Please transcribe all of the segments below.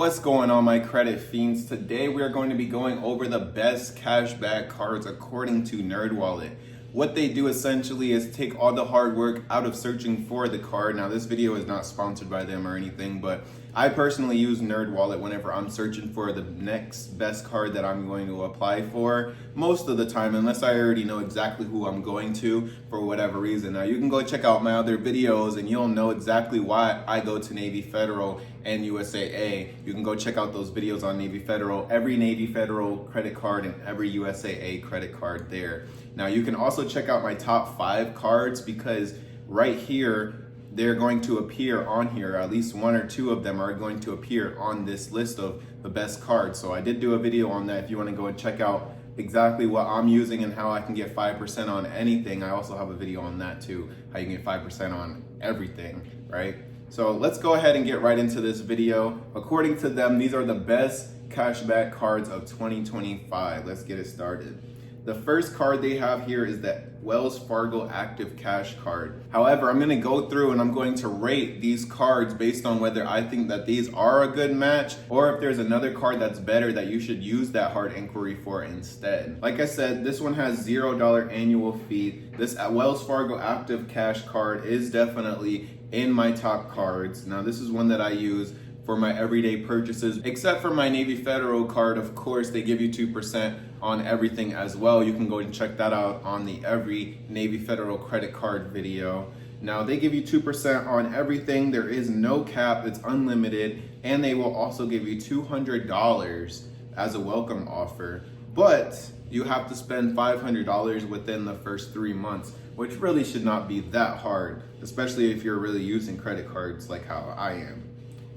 What's going on, my credit fiends? Today we are going to be going over the best cashback cards according to NerdWallet. What they do essentially is take all the hard work out of searching for the card. Now this video is not sponsored by them or anything, but I personally use NerdWallet whenever I'm searching for the next best card that I'm going to apply for, most of the time, unless I already know exactly who I'm going to for whatever reason. Now you can go check out my other videos and you'll know exactly why I go to Navy Federal and USAA. You can go check out those videos on Navy Federal, every Navy Federal credit card and every USAA credit card there. Now you can also check out my top 5 cards because right here, they're going to appear on here. At least 1 or 2 of them are going to appear on this list of the best cards. So I did do a video on that if you want to go and check out exactly what I'm using and how I can get 5% on anything. I also have a video on that too, how you can get 5% on everything, right? So let's go ahead and get right into this video. According to them, these are the best cashback cards of 2025. Let's get it started. The first card they have here is the Wells Fargo Active Cash card. However, I'm going to go through and I'm going to rate these cards based on whether I think that these are a good match or if there's another card that's better that you should use that hard inquiry for instead. Like I said, this one has $0 annual fee. This Wells Fargo Active Cash card is definitely in my top cards. Now, this is one that I use for my everyday purchases, except for my Navy Federal card. Of course, they give you 2% on everything as well. You can go and check that out on the every Navy Federal credit card video. Now, they give you 2% on everything. There is no cap, it's unlimited, and they will also give you $200 as a welcome offer. But you have to spend $500 within the first 3 months, which really should not be that hard, especially if you're really using credit cards like how I am.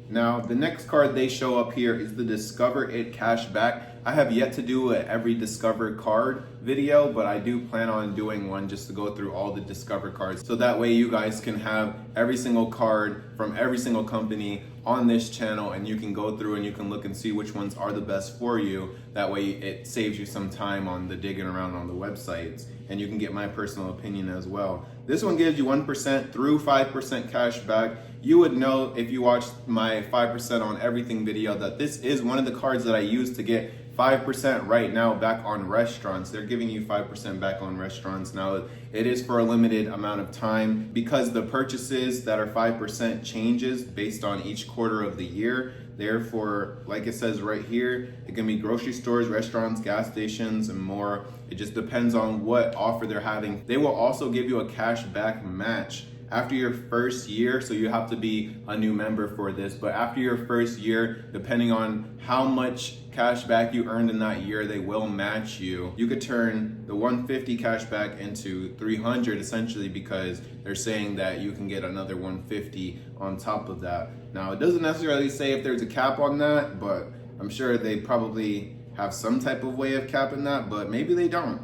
Now, the next card they show up here is the Discover It Cashback. I have yet to do a every Discover card video, but I do plan on doing one just to go through all the Discover cards. So that way you guys can have every single card from every single company on this channel and you can go through and you can look and see which ones are the best for you. That way it saves you some time on the digging around on the websites and you can get my personal opinion as well. This one gives you 1% through 5% cash back. You would know if you watched my 5% on everything video that this is one of the cards that I use to get 5% right now back on restaurants. They're giving you 5% back on restaurants. Now, it is for a limited amount of time because the purchases that are 5% changes based on each quarter of the year. Therefore, like it says right here, it can be grocery stores, restaurants, gas stations, and more. It just depends on what offer they're having. They will also give you a cash back match after your first year, so you have to be a new member for this, but after your first year, depending on how much cash back you earned in that year, they will match you. You could turn the 150 cash back into 300 essentially because they're saying that you can get another 150 on top of that. Now, it doesn't necessarily say if there's a cap on that, but I'm sure they probably have some type of way of capping that, but maybe they don't.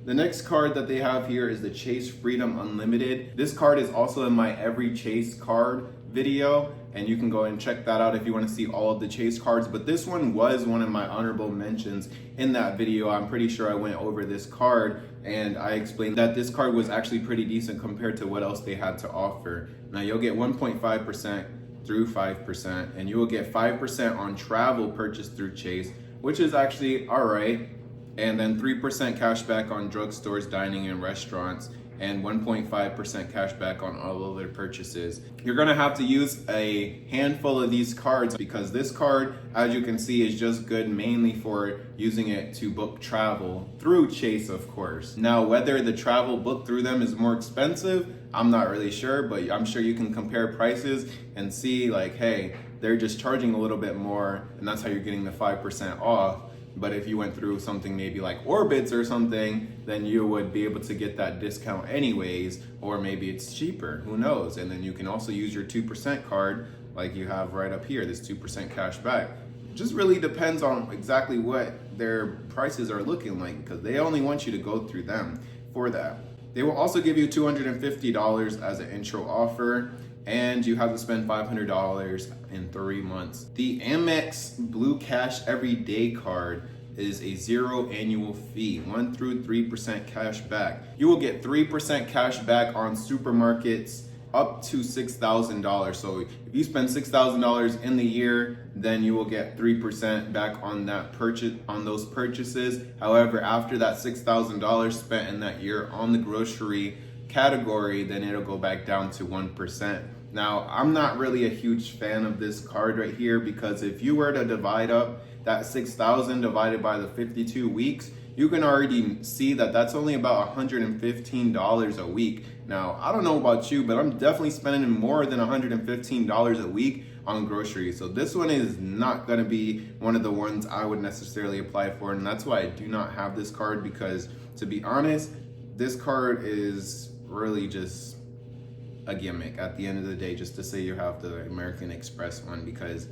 The next card that they have here is the Chase Freedom Unlimited. This card is also in my every Chase card video, and you can go and check that out if you want to see all of the Chase cards. But this one was one of my honorable mentions in that video. I'm pretty sure I went over this card and I explained that this card was actually pretty decent compared to what else they had to offer. Now, you'll get 1.5% through 5%, and you will get 5% on travel purchased through Chase, which is actually all right. And then 3% cash back on drugstores, dining, and restaurants, and 1.5% cash back on all other purchases. You're gonna have to use a handful of these cards because this card, as you can see, is just good mainly for using it to book travel through Chase, of course. Now, whether the travel booked through them is more expensive, I'm not really sure, but I'm sure you can compare prices and see like, hey, they're just charging a little bit more, and that's how you're getting the 5% off. But if you went through something maybe like Orbitz or something, then you would be able to get that discount anyways, or maybe it's cheaper, who knows? And then you can also use your 2% card like you have right up here, this 2% cash back. It just really depends on exactly what their prices are looking like because they only want you to go through them for that. They will also give you $250 as an intro offer, and you have to spend $500 in 3 months. The Amex Blue Cash Everyday card is a 0 annual fee, 1 through 3% cash back. You will get 3% cash back on supermarkets up to $6,000. So if you spend $6,000 in the year, then you will get 3% back on that purchase, on those purchases. However, after that $6,000 spent in that year on the grocery category, then it'll go back down to 1%. Now, I'm not really a huge fan of this card right here, because if you were to divide up that 6,000 divided by the 52 weeks, you can already see that that's only about $115 a week. Now, I don't know about you, but I'm definitely spending more than $115 a week on groceries. So this one is not gonna be one of the ones I would necessarily apply for. And that's why I do not have this card, because to be honest, this card is really just a gimmick at the end of the day, just to say you have the American Express one, because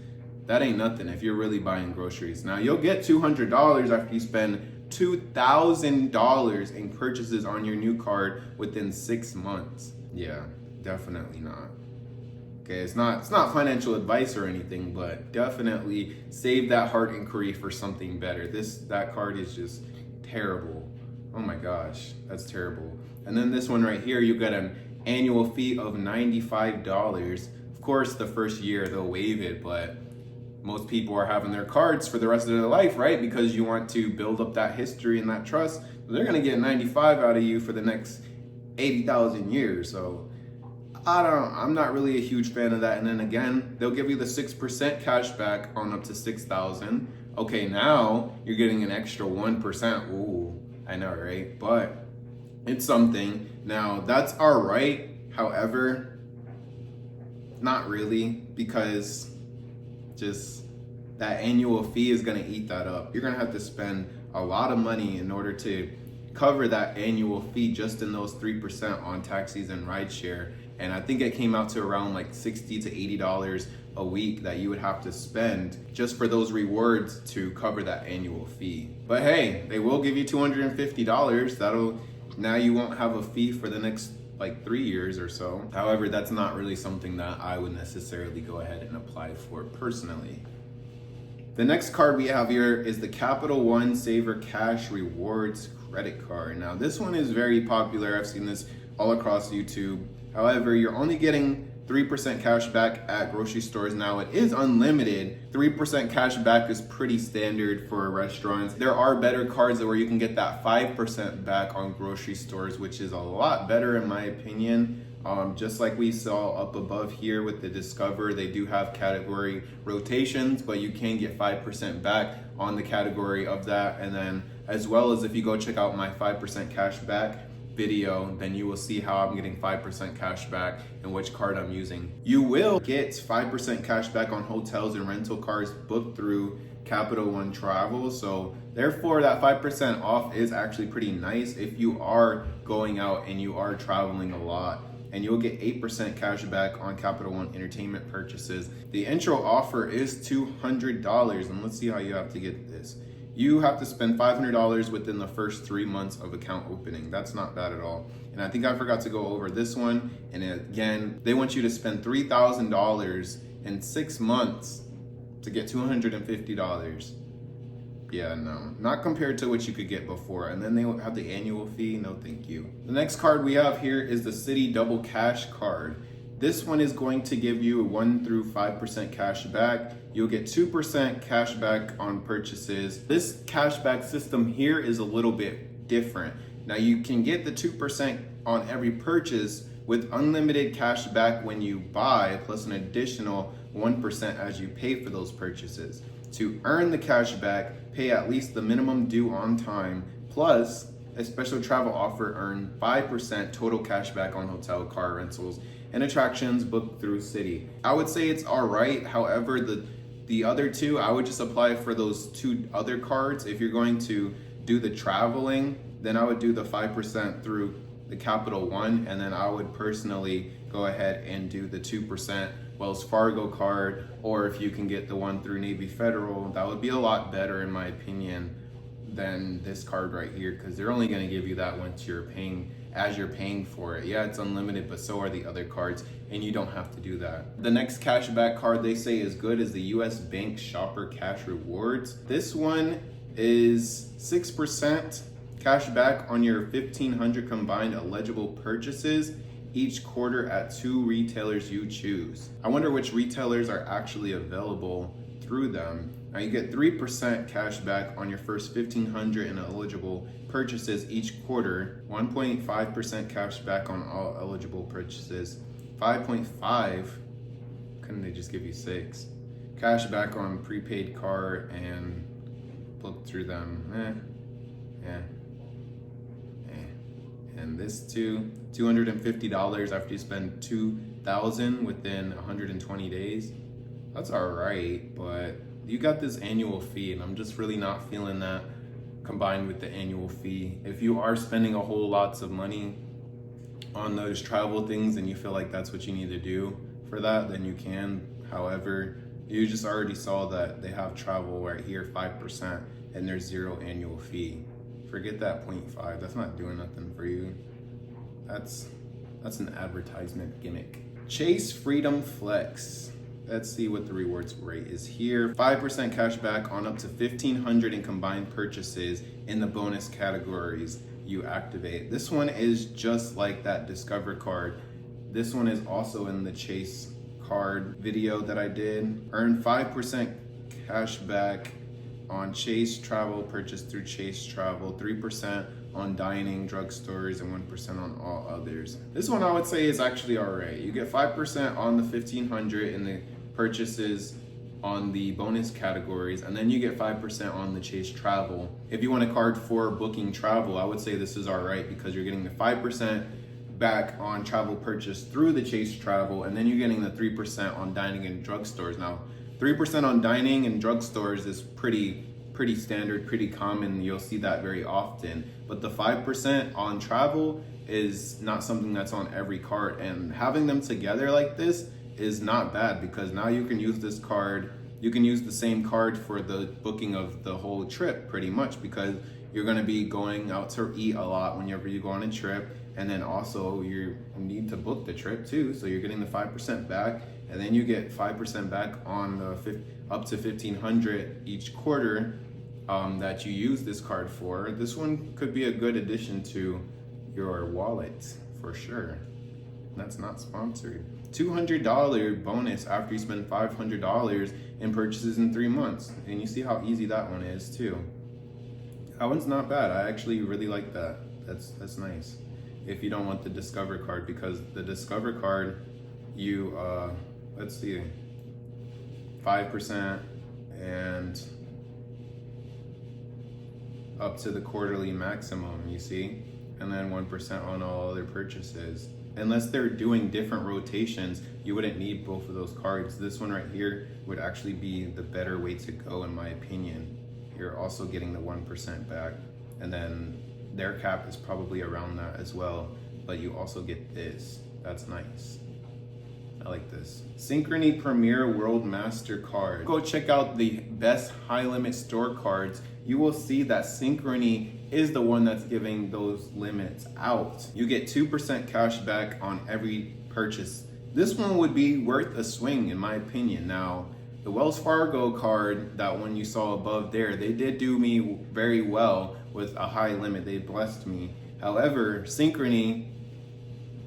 that ain't nothing if you're really buying groceries. Now, you'll get $200 after you spend $2,000 in purchases on your new card within 6 months. Yeah, definitely not. Okay, it's not financial advice or anything, but definitely save that hard inquiry for something better. That card is just terrible. Oh my gosh, that's terrible. And then this one right here, you get an annual fee of $95. Of course, the first year they'll waive it, but most people are having their cards for the rest of their life, right? Because you want to build up that history and that trust. They're gonna get 95 out of you for the next 80,000 years. So I'm not really a huge fan of that. And then again, they'll give you the 6% cash back on up to 6,000. Okay, now you're getting an extra 1%. Ooh, I know, right? But it's something. Now, that's all right. However, not really, because just that annual fee is going to eat that up. You're going to have to spend a lot of money in order to cover that annual fee just in those 3% on taxis and rideshare. And I think it came out to around like $60 to $80 a week that you would have to spend just for those rewards to cover that annual fee. But hey, they will give you $250. Now you won't have a fee for the next like 3 years or so. However, that's not really something that I would necessarily go ahead and apply for personally. The next card we have here is the Capital One Saver Cash Rewards credit card. Now, this one is very popular. I've seen this all across YouTube. However, you're only getting 3% cash back at grocery stores. Now, it is unlimited. 3% cash back is pretty standard for restaurants. There are better cards where you can get that 5% back on grocery stores, which is a lot better in my opinion. Just like we saw up above here with the Discover, they do have category rotations, but you can get 5% back on the category of that. And then as well as if you go check out my 5% cash back video, then you will see how I'm getting 5% cash back and which card I'm using. You will get 5% cash back on hotels and rental cars booked through Capital One Travel. So therefore that 5% off is actually pretty nice if you are going out and you are traveling a lot. And you'll get 8% cash back on Capital One entertainment purchases. The intro offer is $200, and let's see how you have to get this. You have to spend $500 within the first 3 months of account opening. That's not bad at all. And I think I forgot to go over this one. And again, they want you to spend $3,000 in 6 months to get $250. Yeah, no, not compared to what you could get before. And then they have the annual fee. No, thank you. The next card we have here is the Citi Double Cash card. This one is going to give you 1 through 5% cash back. You'll get 2% cash back on purchases. This cashback system here is a little bit different. Now you can get the 2% on every purchase with unlimited cash back when you buy, plus an additional 1% as you pay for those purchases. To earn the cash back, pay at least the minimum due on time, plus a special travel offer, earn 5% total cash back on hotel, car rentals, and attractions booked through Citi. I would say it's all right. However, the other two, I would just apply for those 2 other cards. If you're going to do the traveling, then I would do the 5% through the Capital One, and then I would personally go ahead and do the 2% Wells Fargo card, or if you can get the one through Navy Federal, that would be a lot better in my opinion than this card right here, because they're only going to give you that once you're paying for it. Yeah, it's unlimited, but so are the other cards, and you don't have to do that. The next cashback card they say is good is the US Bank Shopper Cash Rewards. This one is 6% cash back on your 1,500 combined eligible purchases each quarter at 2 retailers you choose. I wonder which retailers are actually available through them. Now you get 3% cash back on your first 1,500 in eligible purchases each quarter, 1.5% cash back on all eligible purchases, 5.5, couldn't they just give you 6? Cash back on prepaid card and look through them, And this too, $250 after you spend $2,000 within 120 days. That's all right, but you got this annual fee and I'm just really not feeling that combined with the annual fee. If you are spending a whole lots of money on those travel things and you feel like that's what you need to do for that, then you can. However, you just already saw that they have travel right here, 5%, and there's 0 annual fee. Forget that 0.5, that's not doing nothing for you. That's an advertisement gimmick. Chase Freedom Flex. Let's see what the rewards rate is here. 5% cash back on up to 1,500 in combined purchases in the bonus categories you activate. This one is just like that Discover card. This one is also in the Chase card video that I did. Earn 5% cash back on Chase Travel purchase through Chase Travel, 3% on dining, drugstores, and 1% on all others. This one I would say is actually all right. You get 5% on the 1,500 in the purchases on the bonus categories, and then you get 5% on the Chase Travel. If you want a card for booking travel, I would say this is all right because you're getting the 5% back on travel purchase through the Chase Travel, and then you're getting the 3% on dining and drugstores. Now, 3% on dining and drugstores is pretty standard, pretty common. You'll see that very often. But the 5% on travel is not something that's on every card. And having them together like this is not bad because now you can use this card. You can use the same card for the booking of the whole trip pretty much because you're going to be going out to eat a lot whenever you go on a trip. And then also you need to book the trip too. So you're getting the 5% back. And then you get 5% back on the up to 1,500 each quarter that you use this card for. This one could be a good addition to your wallet for sure. That's not sponsored. $200 bonus after you spend $500 in purchases in 3 months. And you see how easy that one is too. That one's not bad. I actually really like that. That's nice. If you don't want the Discover card, because the Discover card, you let's see, 5% and up to the quarterly maximum, you see, and then 1% on all other purchases. Unless they're doing different rotations, you wouldn't need both of those cards. This one right here would actually be the better way to go in my opinion. You're also getting the 1% back, and then their cap is probably around that as well, but you also get this. That's nice. I like this. Synchrony Premier World Master card. Go check out the best high limit store cards. You will see that Synchrony is the one that's giving those limits out. You get 2% cash back on every purchase. This one would be worth a swing in my opinion. Now, the Wells Fargo card, that one you saw above there, they did do me very well with a high limit. They blessed me. However, Synchrony,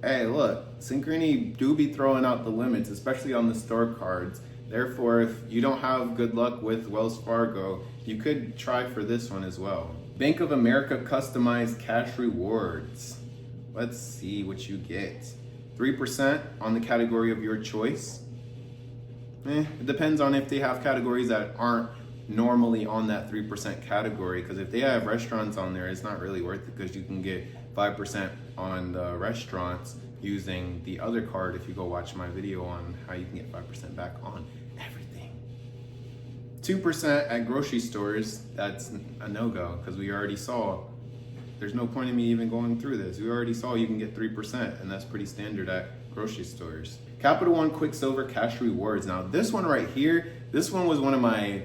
hey, look, Synchrony do be throwing out the limits, especially on the store cards. Therefore, if you don't have good luck with Wells Fargo, you could try for this one as well. Bank of America customized cash rewards. Let's see what you get. 3% on the category of your choice. It depends on if they have categories that aren't normally on that 3% category, because if they have restaurants on there, it's not really worth it because you can get 5% on the restaurants using the other card if you go watch my video on how you can get 5% back on everything. 2% at grocery stores, that's a no-go because we already saw there's no point in me even going through this. We already saw you can get 3%, and that's pretty standard at grocery stores. Capital One Quicksilver Cash Rewards. Now this one right here, this one was one of my,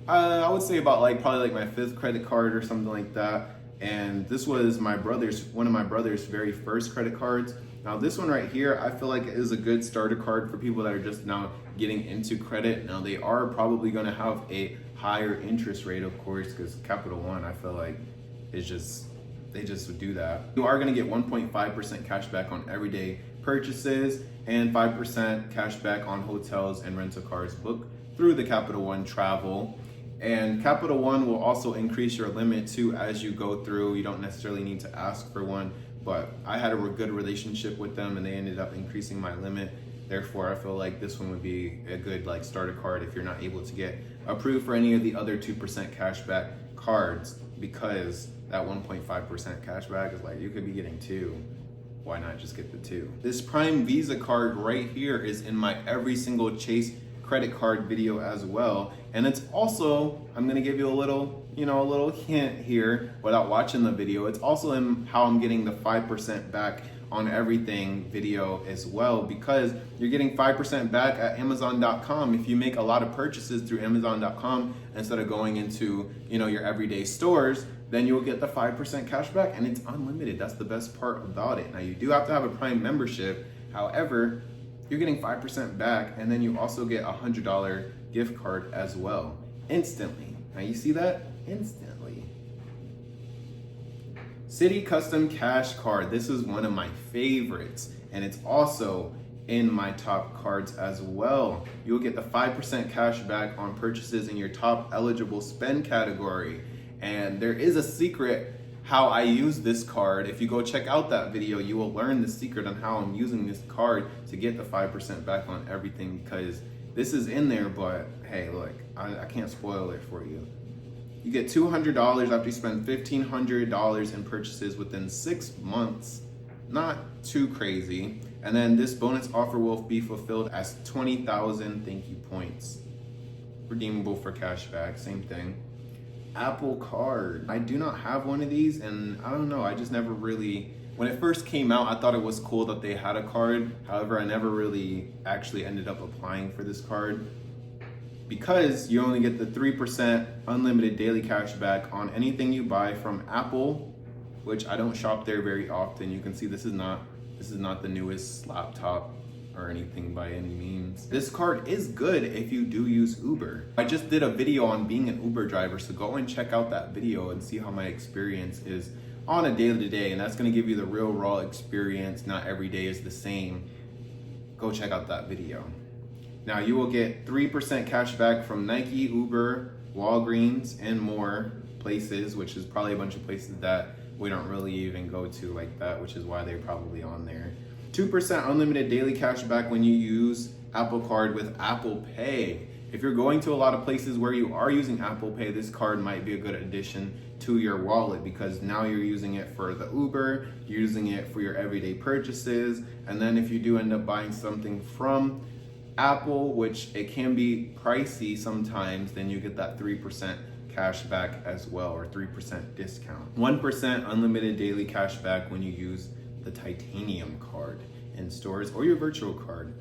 I would say about probably my 5th credit card or something like that. And this was one of my brother's very first credit cards. Now this one right here, I feel like is a good starter card for people that are just now getting into credit. Now they are probably gonna have a higher interest rate, of course, because Capital One, I feel like, is just, they just would do that. You are gonna get 1.5% cash back on everyday purchases, and 5% cash back on hotels and rental cars booked through the Capital One Travel. And Capital One will also increase your limit too as you go through. You don't necessarily need to ask for one, but I had a good relationship with them and they ended up increasing my limit. Therefore, I feel like this one would be a good starter card if you're not able to get approved for any of the other 2% cashback cards, because that 1.5% cashback is you could be getting 2. Why not just get the 2? This Prime Visa card right here is in my every single Chase credit card video as well. And it's also, I'm gonna give you a little hint here without watching the video. It's also in how I'm getting the 5% back on everything video as well, because you're getting 5% back at Amazon.com. If you make a lot of purchases through Amazon.com instead of going into your everyday stores, then you'll get the 5% cash back, and it's unlimited. That's the best part about it. Now you do have to have a Prime membership. However, you're getting 5% back, and then you also get a $100 gift card as well, instantly. Now you see that? Instantly. City Custom Cash Card. This is one of my favorites, and it's also in my top cards as well. You'll get the 5% cash back on purchases in your top eligible spend category. And there is a secret how I use this card. If you go check out that video, you will learn the secret on how I'm using this card to get the 5% back on everything, because this is in there, but hey, look, I can't spoil it for you. You get $200 after you spend $1,500 in purchases within 6 months. Not too crazy. And then this bonus offer will be fulfilled as 20,000 thank you points. Redeemable for cashback, same thing. Apple Card. I do not have one of these, and I don't know, I just never really, when it first came out, I thought it was cool that they had a card. However, I never really actually ended up applying for this card, because you only get the 3% unlimited daily cash back on anything you buy from Apple, which I don't shop there very often. You can see this is not the newest laptop or anything by any means. This card is good if you do use Uber. I just did a video on being an Uber driver, so go and check out that video and see how my experience is on a day-to-day, and that's gonna give you the real raw experience. Not every day is the same. Go check out that video. Now you will get 3% cash back from Nike, Uber, Walgreens, and more places, which is probably a bunch of places that we don't really even go to like that, which is why they're probably on there. 2% unlimited daily cash back when you use Apple Card with Apple Pay. If you're going to a lot of places where you are using Apple Pay, this card might be a good addition to your wallet, because now you're using it for the Uber, you're using it for your everyday purchases, and then if you do end up buying something from Apple, which it can be pricey sometimes, then you get that 3% cash back as well, or 3% discount. 1% unlimited daily cash back when you use the titanium card in stores or your virtual card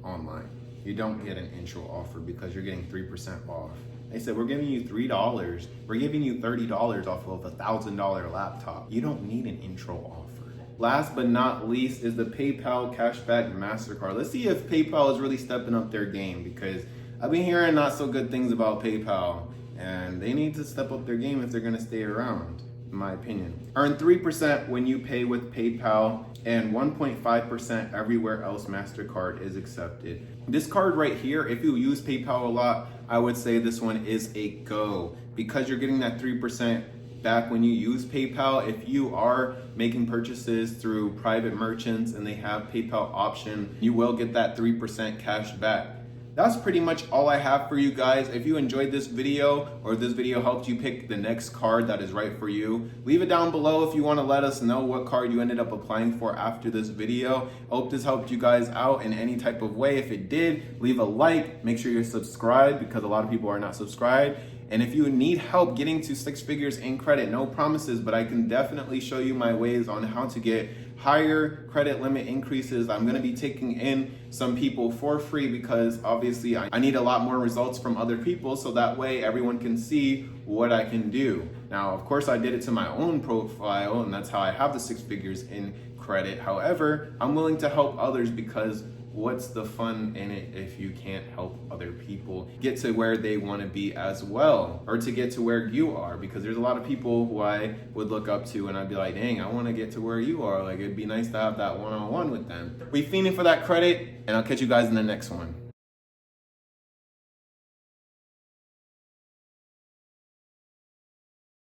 online. You don't get an intro offer because you're getting 3% off. They said, we're giving you $3. We're giving you $30 off of a $1,000 laptop. You don't need an intro offer. Last but not least is the PayPal Cashback MasterCard. Let's see if PayPal is really stepping up their game, because I've been hearing not so good things about PayPal, and they need to step up their game if they're gonna stay around, in my opinion. Earn 3% when you pay with PayPal, and 1.5% everywhere else MasterCard is accepted. This card right here, if you use PayPal a lot, I would say this one is a go, because you're getting that 3% back when you use PayPal. If you are making purchases through private merchants and they have PayPal option, you will get that 3% cash back. That's pretty much all I have for you guys. If you enjoyed this video, or if this video helped you pick the next card that is right for you, leave it down below if you want to let us know what card you ended up applying for after this video. I hope this helped you guys out in any type of way. If it did, leave a like, make sure you're subscribed, because a lot of people are not subscribed. And if you need help getting to 6 figures in credit, no promises, but I can definitely show you my ways on how to get higher credit limit increases. I'm gonna be taking in some people for free, because obviously I need a lot more results from other people, so that way everyone can see what I can do. Now, of course, I did it to my own profile, and that's how I have the 6 figures in credit. However, I'm willing to help others, because what's the fun in it if you can't help other people get to where they want to be as well, or to get to where you are? Because there's a lot of people who I would look up to and I'd be like, dang, I want to get to where you are. Like, it'd be nice to have that one-on-one with them. We fiending for that credit, and I'll catch you guys in the next one.